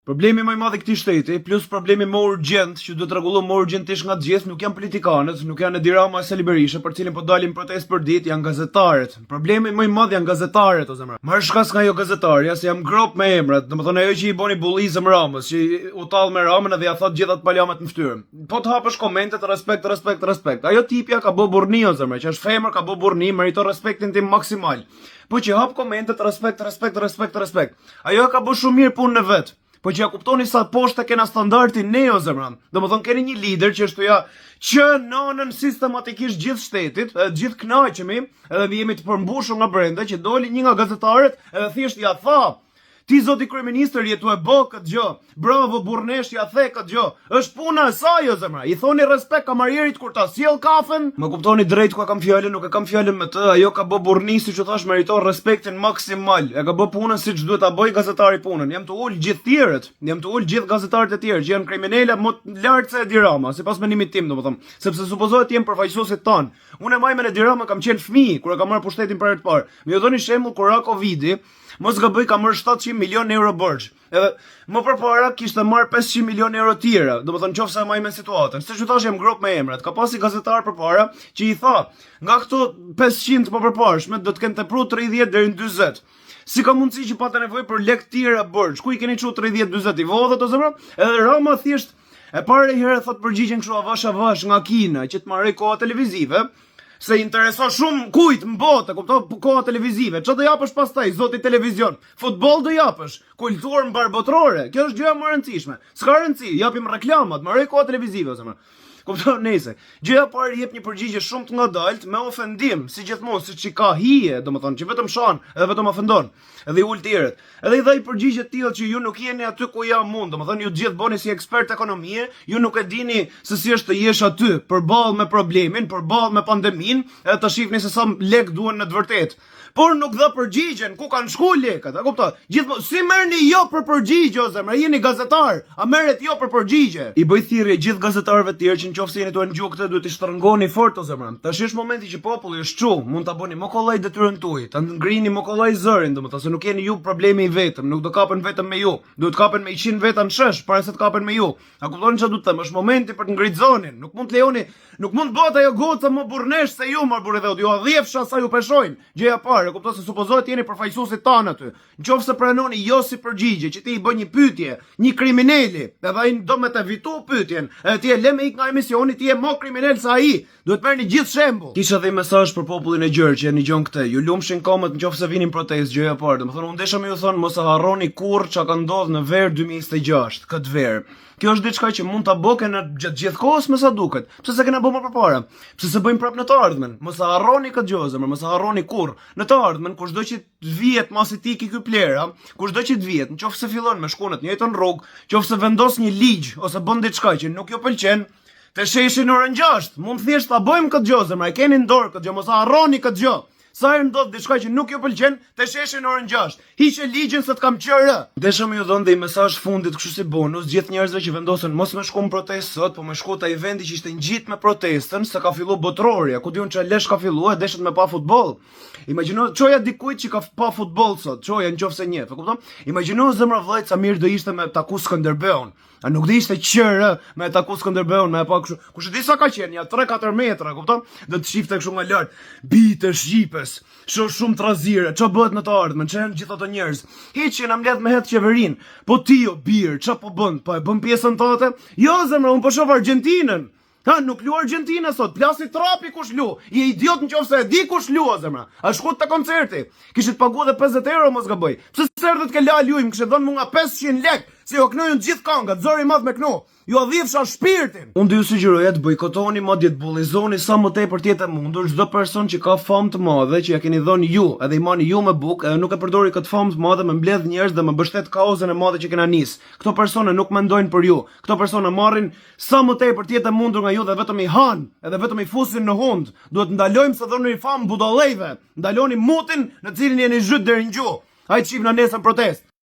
Problemi më i madh i këtij shteti, plus problemi më urgjent që duhet rregulluar më urgjentisht nga të gjithë, nuk janë politikanët, nuk janë Edi Rama e Sali Berisha, për cilin po dalin protestë për ditë, janë gazetarët. Problemi më i madh janë gazetarët, o zemra. Marr shkas nga ajo gazetarja, se jam grop me emrat, domethënë ajo që i boni bullizëm Ramës, që u tall me Ramën dhe ja thot gjithat palamet në fytyrë. Po të hapësh komentet, respekt. Ajo tipja ka bë burrni, o zemra, që është femër, ka bë burrni, meriton respektin tim maksimal. Po që hap komentet, respekt. Ajo ka bë shumë mirë punën e vet. Po që ja kuptoni sa poshtë kena standardin ne, o zemran. Domethënë keni një lider që është ja që nënën sistematikisht gjithë shtetit, gjithë kënaqemi, edhe jemi të përmbushur nga brenda, që doli një nga gazetarët edhe thjesht ja tha: "Ti zoti kryeministër jetu e bë këtë gjë. Bravo burrnesh, ja the këtë gjë. Është puna e saj, o zemra. I thoni respekt kamarierit kur ta sjell kafen." Më kuptoni drejt ku kam fjalën, nuk e kam fjalën me të. Ajo ka bë burrni, siç u thash, meriton respektin maksimal. E ka bë punën siç duhet ta bëj gazetari punën. Jam të ul gjithë tjerët, jam të ul gjithë gazetarët e tjerë që janë kriminale më lart se Edi Rama, sipas menimit tim, domethënë, sepse supozohet të jem përfaqësuesit tan. Unë më me Edi Rama kam qenë fëmijë kur e kam marrë pushtetin për herë të parë. Më ju dhoni shembull kur ra Covidi, mos gaboj ka marrë 700 milion euro borxh. Edhe më përpara kishte marrë 500 milion euro tjera. Domethënë nëse më me situatën. Se ju thash jam grop me emrat. Ka pasi gazetar përpara që i tha, nga këto 500 më përparshme do të kenë tepru 30 deri në 40. Si ka mundësi që patë nevojë për lek tjera borxh? Ku i keni çu 30-40 i vodhët, o zemra? Edhe Rama thjesht e para herë thot përgjigjen kështu avash nga Kina, që të marrë koha televizive. Se intereson shumë kujt në botë, kupton, koha televizive. Ço do japësh pastaj, zoti televizion? Futboll do japësh, kulturë mbarbotrore. Kjo është gjëja më e rëndësishme. S'ka rëndësi, japim reklamat, marrë koha televizive, ose më. Kupton, nëse. Gjëja e parë jep një përgjigje shumë të ngadalt me ofendim, si gjithmonë, siç i ka hije, domethënë që vetëm shan edhe vetëm ofendon. Edhe i ul tjerët. Edhe i dhaj përgjigje të tilla që ju nuk jeni aty ku jam unë, domethënë ju gjithë bëni si ekspert ekonomie, ju nuk e dini se si është të jesh aty përballë me problemin, përballë me pandeminë, edhe të shihni se sa lek duhen në të vërtetë. Por nuk dha përgjigjen, ku kanë shku lekët, a kupton? Gjithmonë si merrni jo për përgjigje, o zemra, jeni gazetar, a merret jo për përgjigje? I bëj thirrje gjithë gazetarëve të tjerë që nëse jeni tuaj ngju këtë duhet të shtrëngoni fort, o zemra. Tash është momenti që populli është çu, mund ta bëni mokollaj detyrën tuaj, ta ngrini mokollaj zërin, domethënë se nuk jeni ju problemi i vetëm, nuk do kapen vetëm me ju, duhet kapen me 100 veta në shesh para se të kapen me ju. A kuptoni çfarë do të them? Është momenti për të ngrit zonin, nuk mund të lejoni, nuk mund bëhet ajo goca më burrnesh se ju më burrë vetë, ju adhiefsha sa ju peshojnë. Gjëja parë, kupton se supozohet jeni përfaqësuesit tan aty. Nëse pranoni jo si përgjigje që ti i bën një pyetje, një kriminali, edhe ai do me të evitu pyetjen, edhe ti e lë me ik nga emisioni, ti je më kriminal se ai. Duhet merrni gjithë shembull. Kisha dhe mesazh për popullin e gjerë që jeni gjon këtë. Ju lumshin komet nëse vinin protestë, gjëja parë. Domethënë unë desha me ju thon mos e harroni kurrë çka ka ndodhur në ver 2026, këtë ver. Kjo është diçka që mund ta bëke në gjatë gjithë kohës me sa duket. Pse se kena bë më përpara? Pse se bëjmë prapë në të ardhmen? Mos e harroni këtë gjë, zemër, mos e harroni kurrë. Në të ardhmen, kushdo që të vihet masi ti ki ky plera, kushdo që të vihet, nëse fillon me shkunë në njëjtën rrugë, nëse vendos një ligj ose bën diçka që nuk ju pëlqen, të sheshin orën 6. Mund thjesht ta bëjmë këtë gjë, zemër, e keni në dorë këtë gjë, mos e harroni këtë gjë. Sa herë ndodh diçka që nuk ju pëlqen, të sheshin orën 6. Hiqe ligjin se të kam qërë. Desha më ju dhënë dhe i mesazh fundit kështu si bonus gjithë njerëzve që vendosen mos më shku në protestë sot, po më shku te vendi që ishte ngjit me protestën, se ka filluar botrorja, ku diun ç'a lesh ka filluar, deshet me pa futboll. Imagjino çoja dikujt që ka pa futboll sot, çoja nëse një, e kupton? Imagjino zemra vllajt sa mirë do ishte me taku Skënderbeun. A nuk do ishte qërë me taku Skënderbeun, me pa kështu. Kush e di sa ka qenë, ja 3-4 metra, kupton? Do të shifte kështu nga lart. Bitë shqipes. Shumë trazire, ç'a bëhet në të ardhmen, ç'a janë gjithë ato njerëz. Hiç që na mbledh me het qeverinë. Po ti o bir, ç'a po bën? Po e bën pjesën tote? Jo zemra, un po shoh Argjentinën. Ha, nuk lu Argentina sot, plasi trapi kush lu. Je idiot nëse e di kush lu, zemra. A shkut te koncerti? Kishit paguar edhe 50 euro mos gaboj. Pse s'erdhët ke la luajm, kishte dhënë mua 500 lekë. Se jo knojnë gjithë këngat, zori madh me knu. Ju adhifsha shpirtin. Unë ju sugjeroja të bojkotoni, madje të bullizoni sa më tepër të jetë mundur çdo person që ka famë të madhe, që ja keni dhënë ju, edhe i mani ju me bukë, edhe nuk e përdori këtë famë të madhe me mbledh njerëz dhe me mbështet kauzën e madhe që kena nis. Këto persona nuk mendojnë për ju. Këto persona marrin sa më tepër të jetë mundur nga ju dhe vetëm i han, edhe vetëm i fusin në hund. Duhet ndalojmë se dhënë famë budallëve. Ndaloni mutin në cilin jeni zhyt deri në gjuhë. Hajde shihna nesër protest.